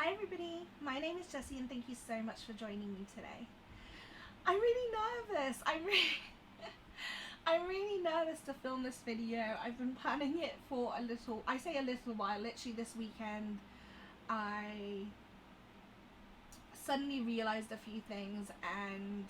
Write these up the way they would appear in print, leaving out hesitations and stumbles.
Hi everybody, my name is Jessy and thank you so much for joining me today. I'm really nervous. I'm really nervous to film this video. I've been planning it for a little while. Literally this weekend I suddenly realized a few things, and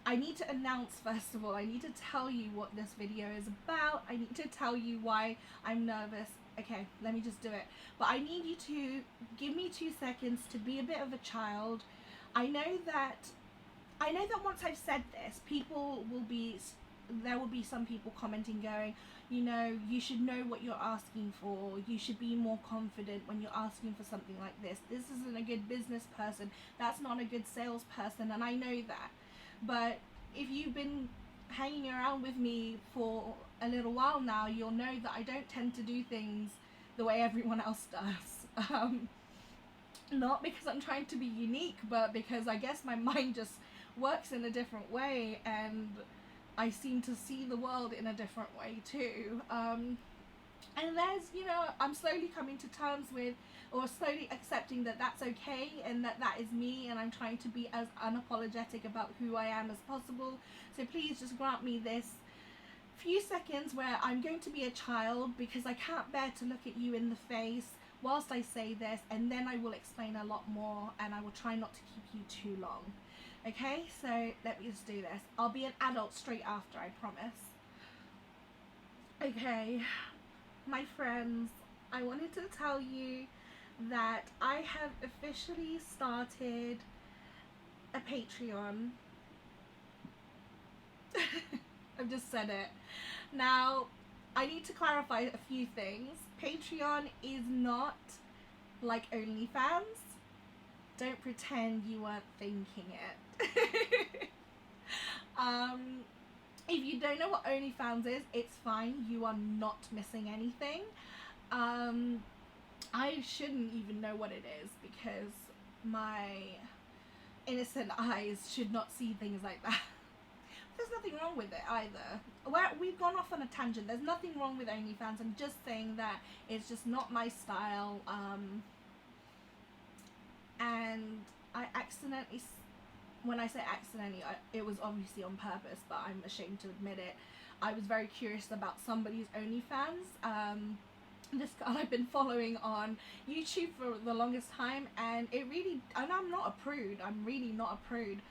I need to announce, first of all, I need to tell you what this video is about. I need to tell you why I'm nervous. Okay, let me just do it. But I need you to give me 2 seconds to be a bit of a child. I know that once I've said this, there will be some people commenting going, you should know what you're asking for. You should be more confident when you're asking for something like this. This isn't a good business person. That's not a good salesperson, and I know that. But if you've been hanging around with me for a little while now, you'll know that I don't tend to do things the way everyone else does. Not because I'm trying to be unique, but because I guess my mind just works in a different way, and I seem to see the world in a different way too. And there's, I'm slowly coming to terms with, or slowly accepting that that's okay, and that is me, and I'm trying to be as unapologetic about who I am as possible. So please just grant me this few seconds where I'm going to be a child, because I can't bear to look at you in the face whilst I say this, and then I will explain a lot more, and I will try not to keep you too long. Okay, so let me just do this. I'll be an adult straight after, I promise. Okay, my friends, I wanted to tell you that I have officially started a Patreon. I've just said it. Now, I need to clarify a few things. Patreon is not like OnlyFans. Don't pretend you weren't thinking it. If you don't know what OnlyFans is, it's fine. You are not missing anything. I shouldn't even know what it is, because my innocent eyes should not see things like that. There's nothing wrong with it either. We've gone off on a tangent. There's nothing wrong with OnlyFans. I'm just saying that it's just not my style. And I accidentally, when I say accidentally, it was obviously on purpose, but I'm ashamed to admit it. I was very curious about somebody's OnlyFans. This girl I've been following on YouTube for the longest time, and and I'm not a prude, I'm really not a prude,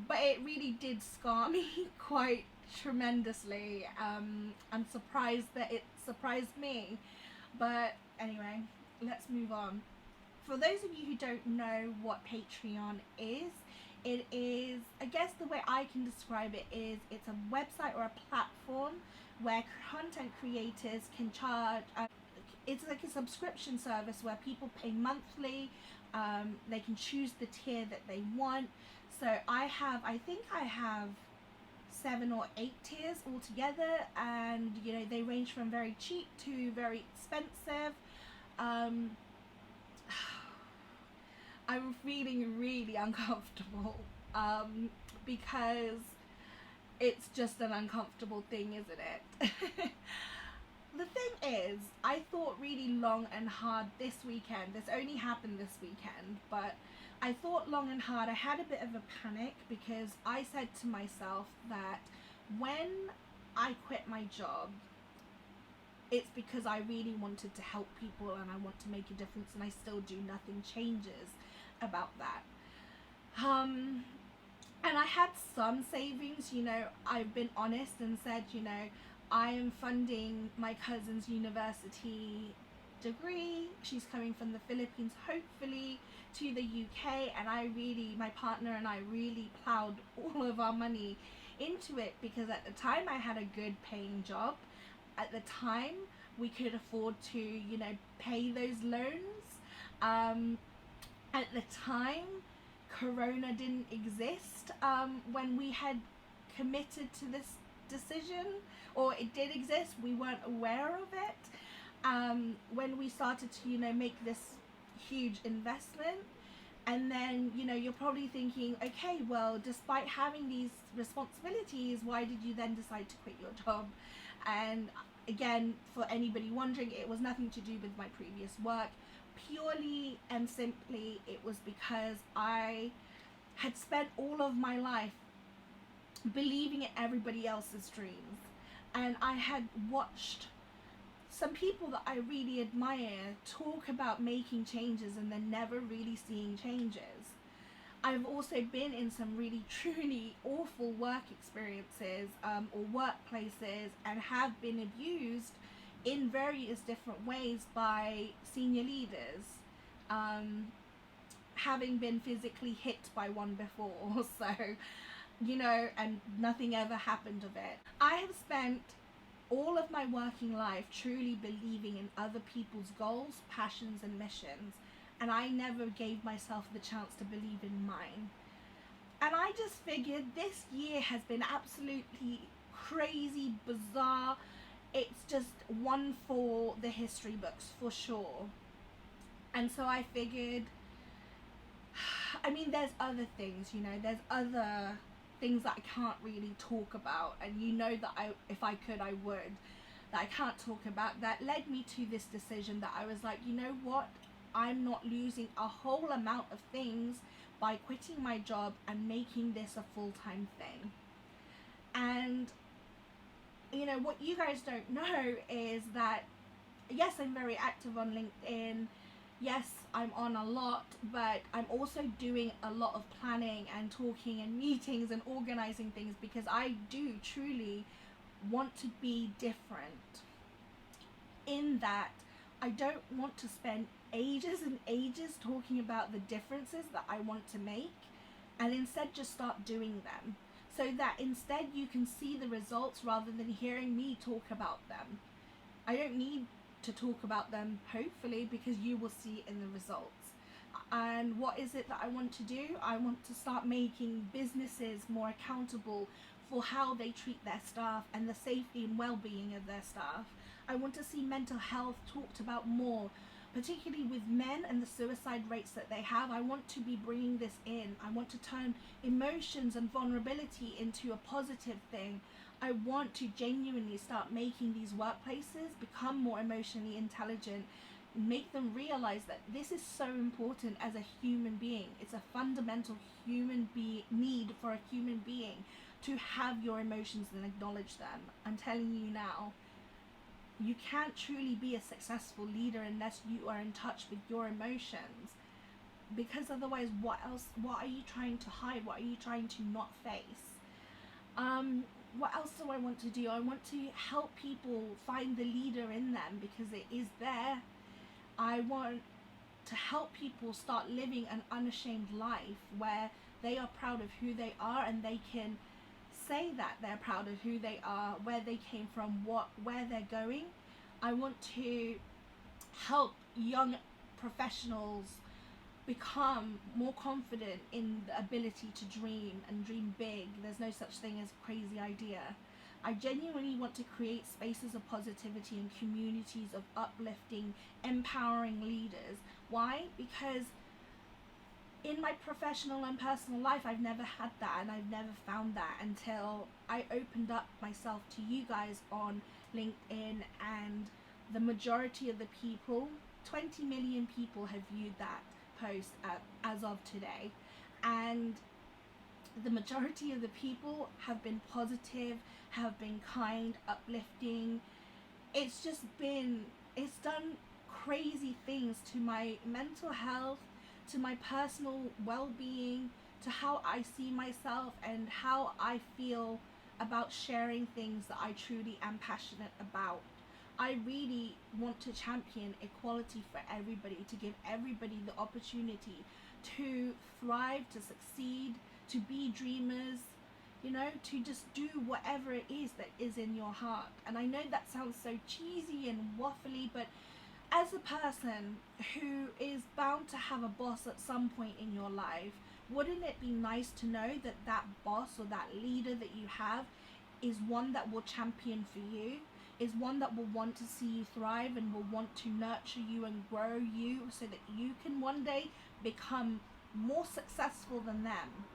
but it really did scar me quite tremendously. I'm surprised that it surprised me. But anyway, let's move on. For those of you who don't know what Patreon is, it is, I guess the way I can describe it is, it's a website or a platform where content creators can charge. It's like a subscription service where people pay monthly. They can choose the tier that they want. So I think I have 7 or 8 tiers altogether, and they range from very cheap to very expensive. I'm feeling really uncomfortable, because it's just an uncomfortable thing, isn't it? The thing is, I thought really long and hard this weekend. This only happened this weekend, but I thought long and hard. I had a bit of a panic, because I said to myself that when I quit my job, it's because I really wanted to help people and I want to make a difference, and I still do. Nothing changes about that. And I had some savings. I've been honest and said, I am funding my cousin's university degree. She's coming from the Philippines, hopefully, to the UK, and my partner and I really plowed all of our money into it, because at the time I had a good paying job. At the time we could afford to, pay those loans. At the time, Corona didn't exist when we had committed to this decision, or it did exist, we weren't aware of it. When we started to, make this huge investment, and then, you're probably thinking, okay, well, despite having these responsibilities, why did you then decide to quit your job? And again, for anybody wondering, it was nothing to do with my previous work. purely and simply it was because I had spent all of my life believing in everybody else's dreams, and I had watched some people that I really admire talk about making changes and then never really seeing changes. I've also been in some really truly awful work experiences, or workplaces, and have been abused in various different ways by senior leaders, um, having been physically hit by one before. So, and nothing ever happened of it. I have spent all of my working life truly believing in other people's goals, passions, and missions, and I never gave myself the chance to believe in mine. And I just figured this year has been absolutely crazy, bizarre. It's just one for the history books for sure. And so I figured, I mean, there's other things, there's other things that I can't really talk about, and that if I could, I would, that I can't talk about, that led me to this decision that I was like, you know what, I'm not losing a whole amount of things by quitting my job and making this a full-time thing. And what you guys don't know is that, yes, I'm very active on LinkedIn. Yes, I'm on a lot, but I'm also doing a lot of planning and talking and meetings and organizing things, because I do truly want to be different, in that I don't want to spend ages and ages talking about the differences that I want to make, and instead just start doing them, so that instead you can see the results rather than hearing me talk about them. I don't need to talk about them, hopefully, because you will see in the results. And what is it that I want to do? I want to start making businesses more accountable for how they treat their staff and the safety and well-being of their staff. I want to see mental health talked about more, particularly with men and the suicide rates that they have. I want to be bringing this in. I want to turn emotions and vulnerability into a positive thing. I want to genuinely start making these workplaces become more emotionally intelligent, make them realize that this is so important as a human being. It's a fundamental need for a human being to have your emotions and acknowledge them. I'm telling you now, you can't truly be a successful leader unless you are in touch with your emotions, because otherwise what are you trying to hide? What are you trying to not face? What else do I want to do? I want to help people find the leader in them, because it is there. I want to help people start living an unashamed life where they are proud of who they are, and they can say that they're proud of who they are, where they came from, where they're going. I want to help young professionals become more confident in the ability to dream and dream big. There's no such thing as a crazy idea. I genuinely want to create spaces of positivity and communities of uplifting, empowering leaders. Why? Because in my professional and personal life, I've never had that, and I've never found that until I opened up myself to you guys on LinkedIn, and the majority of the people, 20 million people, have viewed that post as of today, and the majority of the people have been positive, have been kind, uplifting. It's done crazy things to my mental health, to my personal well-being, to how I see myself, and how I feel about sharing things that I truly am passionate about. I really want to champion equality for everybody, to give everybody the opportunity to thrive, to succeed, to be dreamers, to just do whatever it is that is in your heart. And I know that sounds so cheesy and waffly, but as a person who is bound to have a boss at some point in your life, wouldn't it be nice to know that that boss or that leader that you have is one that will champion for you, is one that will want to see you thrive and will want to nurture you and grow you so that you can one day become more successful than them?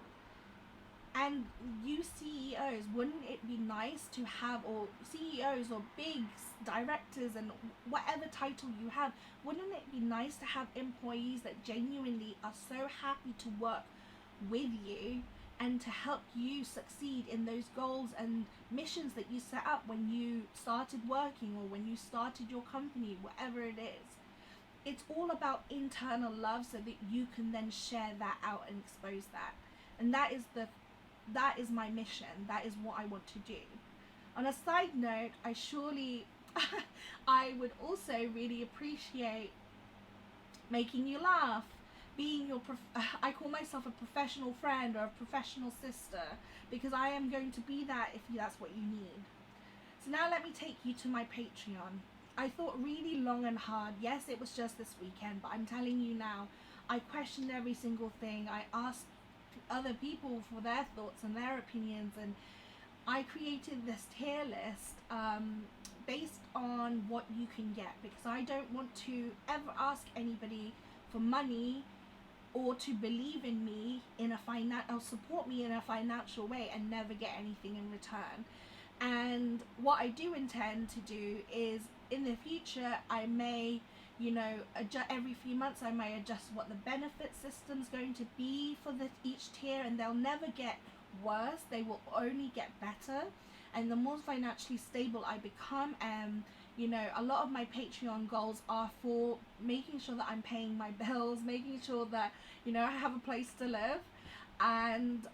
And you CEOs, wouldn't it be nice to have, or CEOs or big directors and whatever title you have, wouldn't it be nice to have employees that genuinely are so happy to work with you and to help you succeed in those goals and missions that you set up when you started working or when you started your company, whatever it is. It's all about internal love so that you can then share that out and expose that. And that is my mission. That is what I want to do. On a side note, I would also really appreciate making you laugh, being your I call myself a professional friend or a professional sister, because I am going to be that if that's what you need. So now let me take you to my Patreon. I thought really long and hard. Yes, it was just this weekend, but I'm telling you now, I questioned every single thing. I asked other people for their thoughts and their opinions, and I created this tier list based on what you can get, because I don't want to ever ask anybody for money or to believe in me or support me in a financial way and never get anything in return. And what I do intend to do is, in the future, I may, adjust every few months. I may adjust what the benefit system's going to be for each tier, and they'll never get worse. They will only get better. And the more financially stable I become, a lot of my Patreon goals are for making sure that I'm paying my bills, making sure that, I have a place to live, and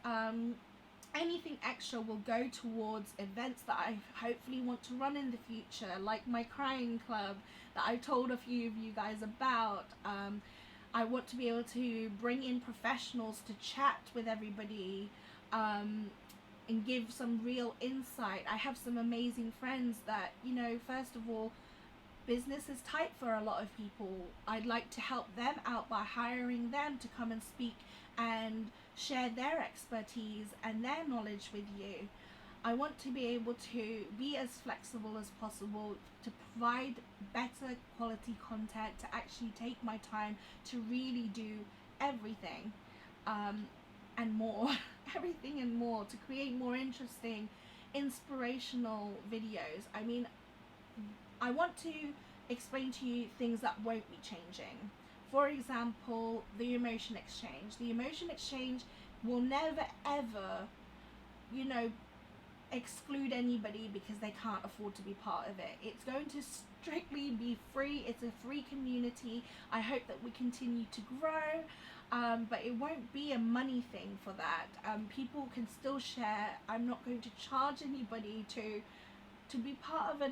anything extra will go towards events that I hopefully want to run in the future, like my crying club that I told a few of you guys about. I want to be able to bring in professionals to chat with everybody and give some real insight. I have some amazing friends that, first of all, business is tight for a lot of people. I'd like to help them out by hiring them to come and speak and share their expertise and their knowledge with you. I want to be able to be as flexible as possible, to provide better quality content, to actually take my time to really do everything and more everything and more, to create more interesting, inspirational videos. I mean, I want to explain to you things that won't be changing. For example, the emotion exchange. The emotion exchange will never ever, exclude anybody because they can't afford to be part of it. It's going to strictly be free. It's a free community. I hope that we continue to grow, but it won't be a money thing for that. People can still share. I'm not going to charge anybody to be part of a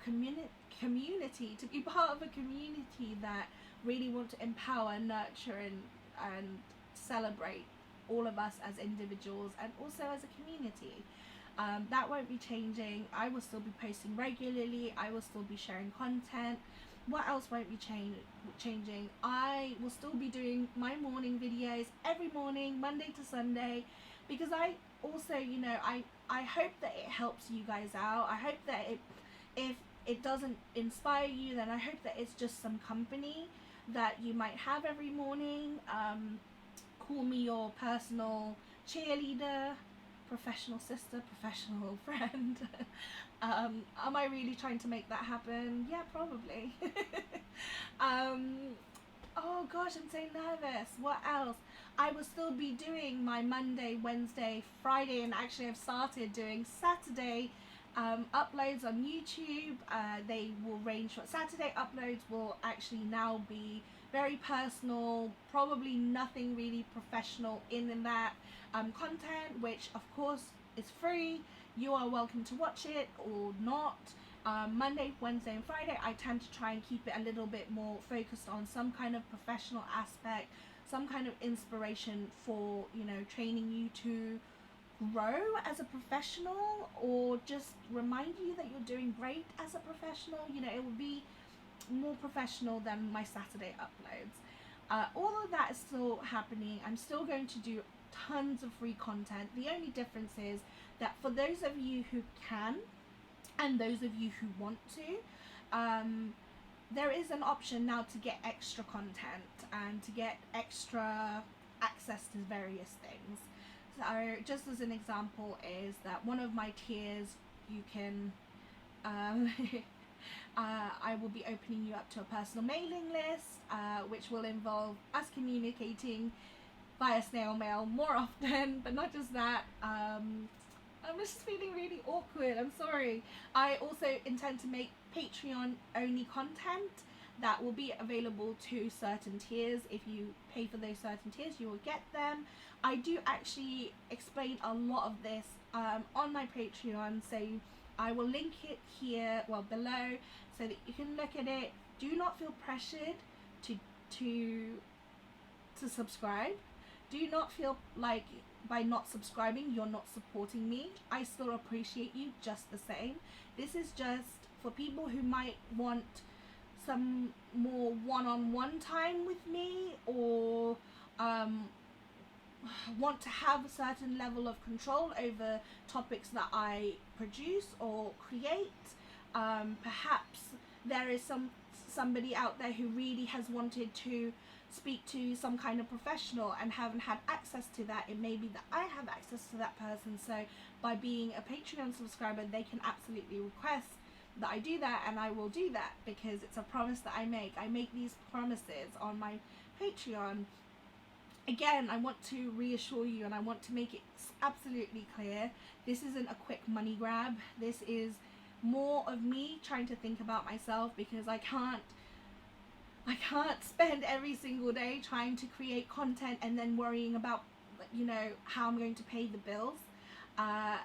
community, to be part of a community that really want to empower, nurture, and celebrate all of us as individuals and also as a community. That won't be changing. I will still be posting regularly. I will still be sharing content. What else won't be changing? I will still be doing my morning videos every morning, Monday to Sunday, because I also, I hope that it helps you guys out. I hope that if it doesn't inspire you, then I hope that it's just some company that you might have every morning. Call me your personal cheerleader, professional sister, professional friend. Am I really trying to make that happen? Yeah, probably. Oh gosh, I'm so nervous. What else? I will still be doing my Monday, Wednesday, Friday, and actually I've started doing Saturday uploads on YouTube. They will range from, Saturday uploads will actually now be very personal, probably nothing really professional in that content, which of course is free. You are welcome to watch it or not. Monday, Wednesday and Friday I tend to try and keep it a little bit more focused on some kind of professional aspect, some kind of inspiration for, training you to grow as a professional, or just remind you that you're doing great as a professional. It will be more professional than my Saturday uploads. All of that is still happening. I'm still going to do tons of free content. The only difference is that for those of you who can and those of you who want to, there is an option now to get extra content and to get extra access to various things. So just as an example is that one of my tiers, you can I will be opening you up to a personal mailing list, which will involve us communicating via snail mail more often. But not just that, I'm just feeling really awkward, I'm sorry. I also intend to make Patreon only content that will be available to certain tiers. If you pay for those certain tiers, you will get them. I do actually explain a lot of this on my Patreon, so I will link it here, well, below, so that you can look at it. Do not feel pressured to to subscribe. Do not feel like by not subscribing you're not supporting me. I still appreciate you just the same. This is just for people who might want some more one-on-one time with me, or want to have a certain level of control over topics that I produce or create. Perhaps there is somebody out there who really has wanted to speak to some kind of professional and haven't had access to that. It may be that I have access to that person, so by being a Patreon subscriber they can absolutely request that I do that, and I will do that because it's a promise that I make. I make these promises on my Patreon. Again, I want to reassure you, and I want to make it absolutely clear, this isn't a quick money grab. This is more of me trying to think about myself, because I can't spend every single day trying to create content and then worrying about, you know, how I'm going to pay the bills. I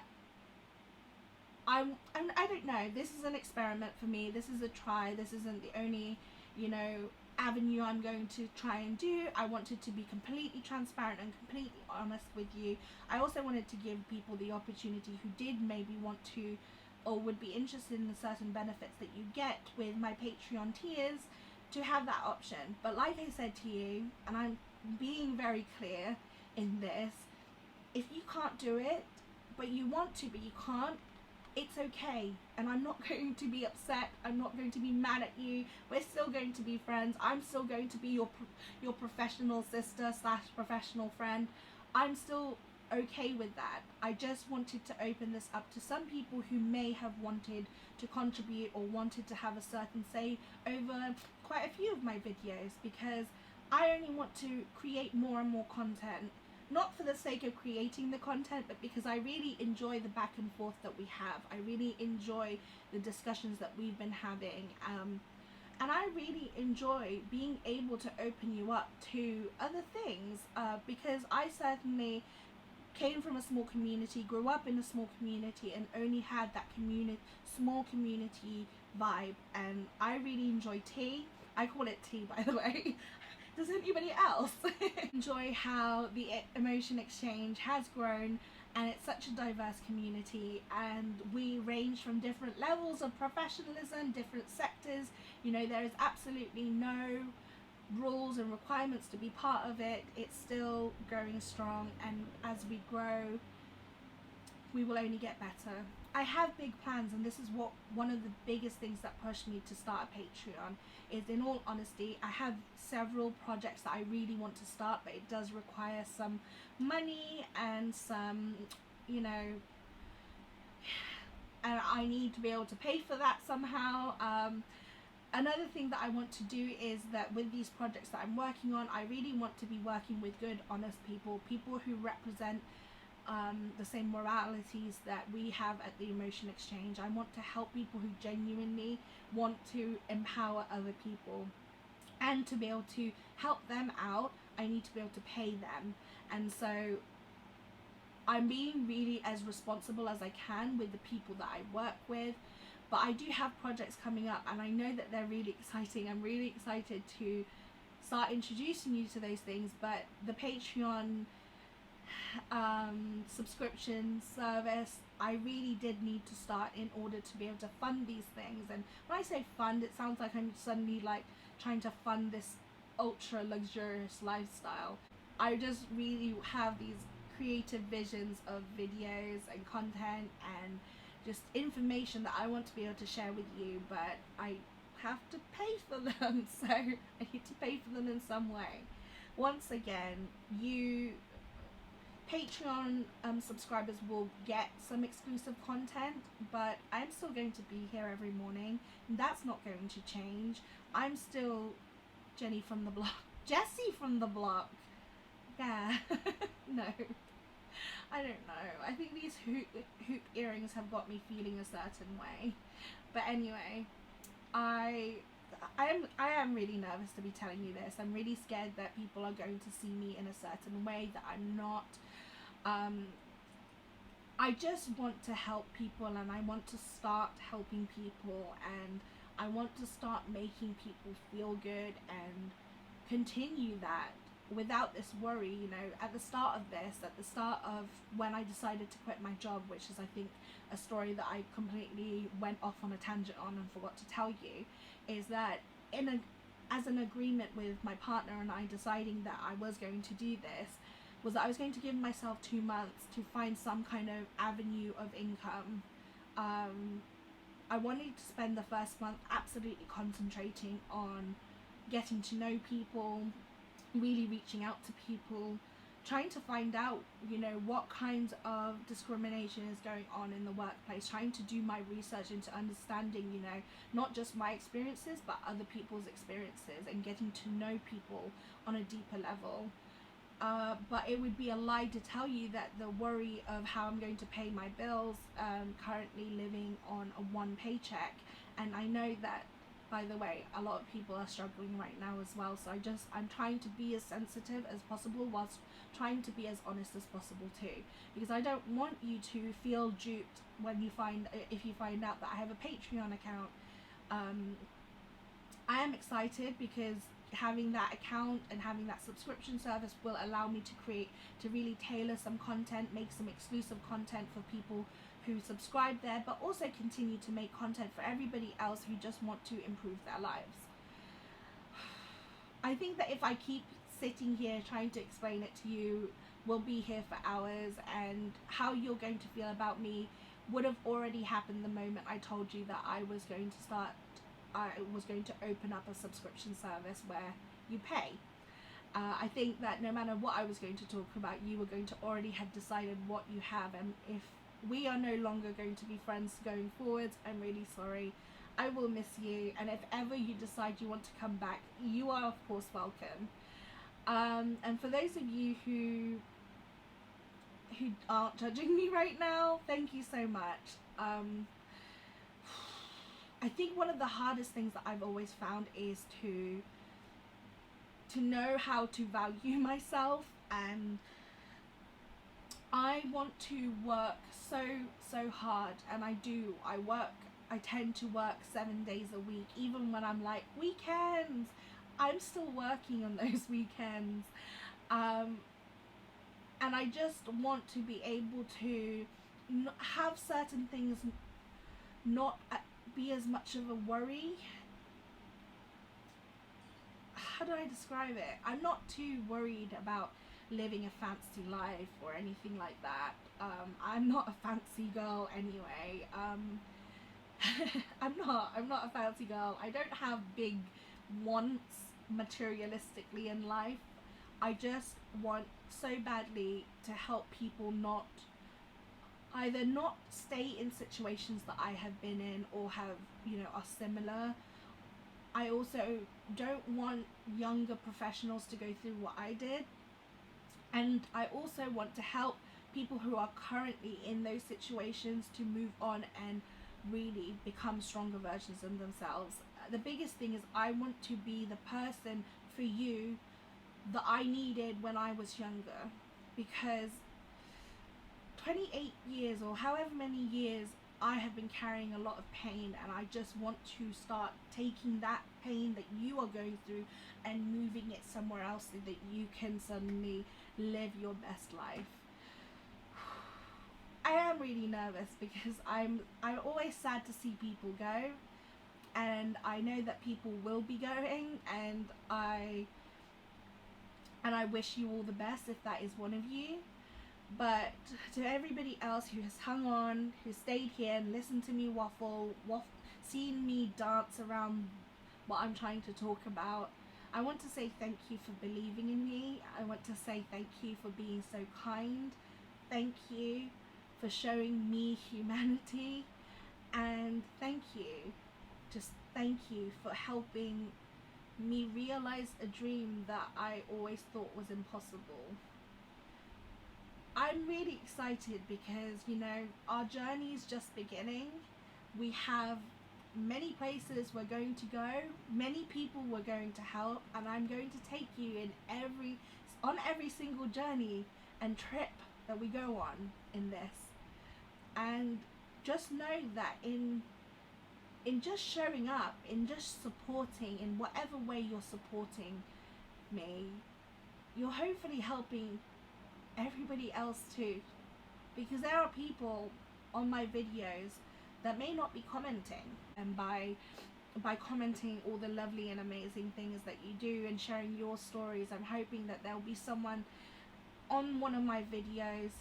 don't know, this is an experiment for me. This is a try. This isn't the only, you know, avenue I'm going to try and do. I wanted to be completely transparent and completely honest with you. I also wanted to give people the opportunity who did maybe want to or would be interested in the certain benefits that you get with my Patreon tiers, to have that option. But like I said to you, and I'm being very clear in this, if you can't do it but you want to but you can't, it's okay, and I'm not going to be upset. I'm not going to be mad at you. We're still going to be friends. I'm still going to be your professional sister / professional friend. I'm still okay with that. I just wanted to open this up to some people who may have wanted to contribute or wanted to have a certain say over quite a few of my videos, because I only want to create more and more content, not for the sake of creating the content, but because I really enjoy the back and forth that we have. I really enjoy the discussions that we've been having, and I really enjoy being able to open you up to other things, because I certainly came from a small community, grew up in a small community, and only had that small community vibe, and I really enjoy tea. I call it tea, by the way. Does anybody else? Enjoy how the emotion exchange has grown, and it's such a diverse community, and we range from different levels of professionalism, different sectors. You know, there is absolutely no rules and requirements to be part of it. It's still going strong, and as we grow we will only get better. I have big plans, and this is what one of the biggest things that pushed me to start a Patreon is, in all honesty, I have several projects that I really want to start, but it does require some money and some, you know, and I need to be able to pay for that somehow. Another thing that I want to do is that with these projects that I'm working on, I really want to be working with good, honest people who represent the same moralities that we have at the Emotion Exchange. I want to help people who genuinely want to empower other people, and to be able to help them out I need to be able to pay them. And so I'm being really as responsible as I can with the people that I work with. But I do have projects coming up, and I know that they're really exciting. I'm really excited to start introducing you to those things. But the Patreon subscription service, I really did need to start in order to be able to fund these things. And when I say fund, it sounds like I'm suddenly like trying to fund this ultra luxurious lifestyle. I just really have these creative visions of videos and content and just information that I want to be able to share with you, but I have to pay for them, so I need to pay for them in some way. Once again, Patreon subscribers will get some exclusive content, but I'm still going to be here every morning. That's not going to change. I'm still Jenny from the block. Jessy from the block. Yeah. No. I don't know. I think these hoop earrings have got me feeling a certain way. But anyway, I am really nervous to be telling you this. I'm really scared that people are going to see me in a certain way that I'm not. I just want to help people, and I want to start helping people, and I want to start making people feel good and continue that without this worry. You know, at the start of when I decided to quit my job, which is, I think, a story that I completely went off on a tangent on and forgot to tell you, is that as an agreement with my partner and I deciding that I was going to do this, was that I was going to give myself 2 months to find some kind of avenue of income. I wanted to spend the first month absolutely concentrating on getting to know people, really reaching out to people, trying to find out, you know, what kinds of discrimination is going on in the workplace, trying to do my research into understanding, you know, not just my experiences but other people's experiences, and getting to know people on a deeper level. But it would be a lie to tell you that the worry of how I'm going to pay my bills, currently living on a one paycheck, and I know that, by the way, a lot of people are struggling right now as well, so I'm trying to be as sensitive as possible whilst trying to be as honest as possible too, because I don't want you to feel duped if you find out that I have a Patreon account. I am excited because having that account and having that subscription service will allow me to really tailor some content, make some exclusive content for people who subscribe there, but also continue to make content for everybody else who just want to improve their lives. I think that if I keep sitting here trying to explain it to you, we'll be here for hours, and how you're going to feel about me would have already happened the moment I told you that I was going to open up a subscription service where you pay. I think that no matter what I was going to talk about, you were going to already have decided what you have, and if we are no longer going to be friends going forwards, I'm really sorry. I will miss you, and if ever you decide you want to come back, you are of course welcome. And for those of you who aren't judging me right now, thank you so much. I think one of the hardest things that I've always found is to know how to value myself, and I want to work so hard, and I tend to work 7 days a week, even when I'm like, weekends, I'm still working on those weekends, and I just want to be able to have certain things not be as much of a worry. How do I describe it? I'm not too worried about living a fancy life or anything like that. I'm not a fancy girl anyway. I'm not a fancy girl. I don't have big wants materialistically in life. I just want so badly to help people either not stay in situations that I have been in or have, you know, are similar. I also don't want younger professionals to go through what I did, and I also want to help people who are currently in those situations to move on and really become stronger versions of themselves. The biggest thing is I want to be the person for you that I needed when I was younger, because 28 years or however many years I have been carrying a lot of pain, and I just want to start taking that pain that you are going through and moving it somewhere else so that you can suddenly live your best life. I am really nervous because I'm always sad to see people go, and I know that people will be going, and I wish you all the best if that is one of you. But to everybody else who has hung on, who stayed here and listened to me waffle, seen me dance around what I'm trying to talk about, I want to say thank you for believing in me. I want to say thank you for being so kind. Thank you for showing me humanity. And thank you, just thank you for helping me realize a dream that I always thought was impossible. I'm really excited because, you know, our journey is just beginning. We have many places we're going to go, many people we're going to help, and I'm going to take you on every single journey and trip that we go on in this. And just know that in just showing up, in just supporting, in whatever way you're supporting me, you're hopefully helping everybody else too, because there are people on my videos that may not be commenting, and by commenting all the lovely and amazing things that you do and sharing your stories, I'm hoping that there'll be someone on one of my videos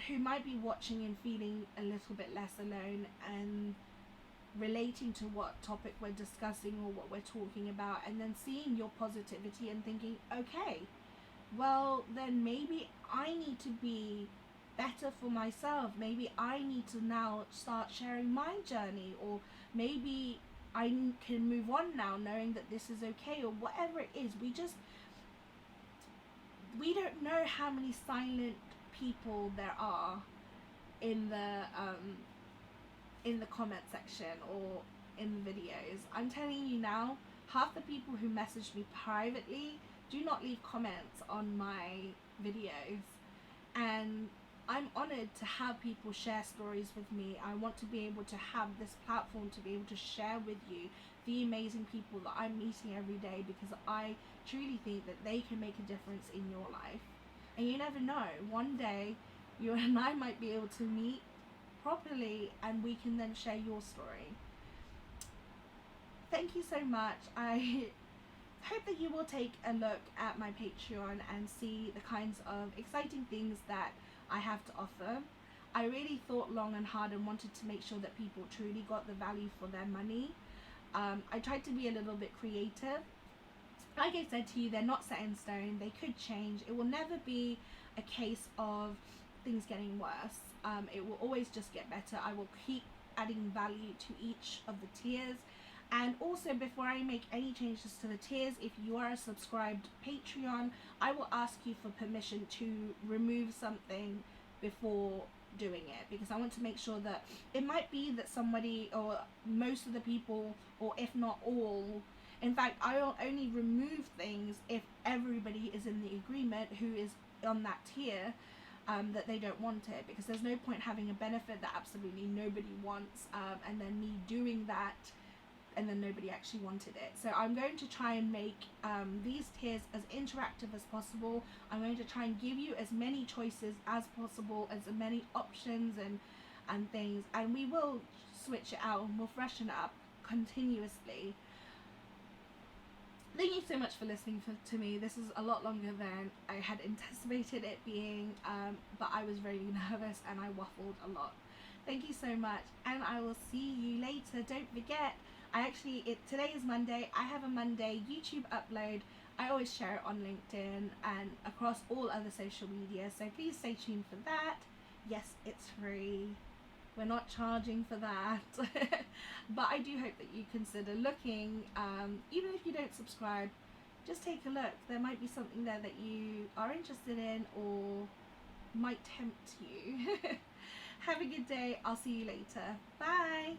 who might be watching and feeling a little bit less alone and relating to what topic we're discussing or what we're talking about, and then seeing your positivity and thinking, okay, well then maybe I need to be better for myself, maybe I need to now start sharing my journey, or maybe I can move on now knowing that this is okay, or whatever it is. We don't know how many silent people there are in the comment section or in the videos. I'm telling you now, half the people who message me privately do not leave comments on my videos, and I'm honored to have people share stories with me. I want to be able to have this platform to be able to share with you the amazing people that I'm meeting every day, because I truly think that they can make a difference in your life. And you never know, one day you and I might be able to meet properly and we can then share your story. Thank you so much. I hope that you will take a look at my Patreon and see the kinds of exciting things that I have to offer. I really thought long and hard and wanted to make sure that people truly got the value for their money. I tried to be a little bit creative. Like I said to you, they're not set in stone. They could change. It will never be a case of things getting worse. It will always just get better. I will keep adding value to each of the tiers. And also, before I make any changes to the tiers, if you are a subscribed Patreon, I will ask you for permission to remove something before doing it, because I want to make sure that it might be that somebody or most of the people, or if not all, in fact I will only remove things if everybody is in the agreement who is on that tier, that they don't want it, because there's no point having a benefit that absolutely nobody wants, and then me doing that and then nobody actually wanted it. So I'm going to try and make these tiers as interactive as possible. I'm going to try and give you as many choices as possible, as many options and things, and we will switch it out and we'll freshen it up continuously. Thank you so much for listening to me. This is a lot longer than I had anticipated it being, but I was really nervous and I waffled a lot. Thank you so much, and I will see you later. Don't forget, today is Monday. I have a Monday YouTube upload. I always share it on LinkedIn and across all other social media, so please stay tuned for that. Yes, it's free. We're not charging for that. But I do hope that you consider looking, even if you don't subscribe, just take a look. There might be something there that you are interested in or might tempt you. Have a good day. I'll see you later. Bye.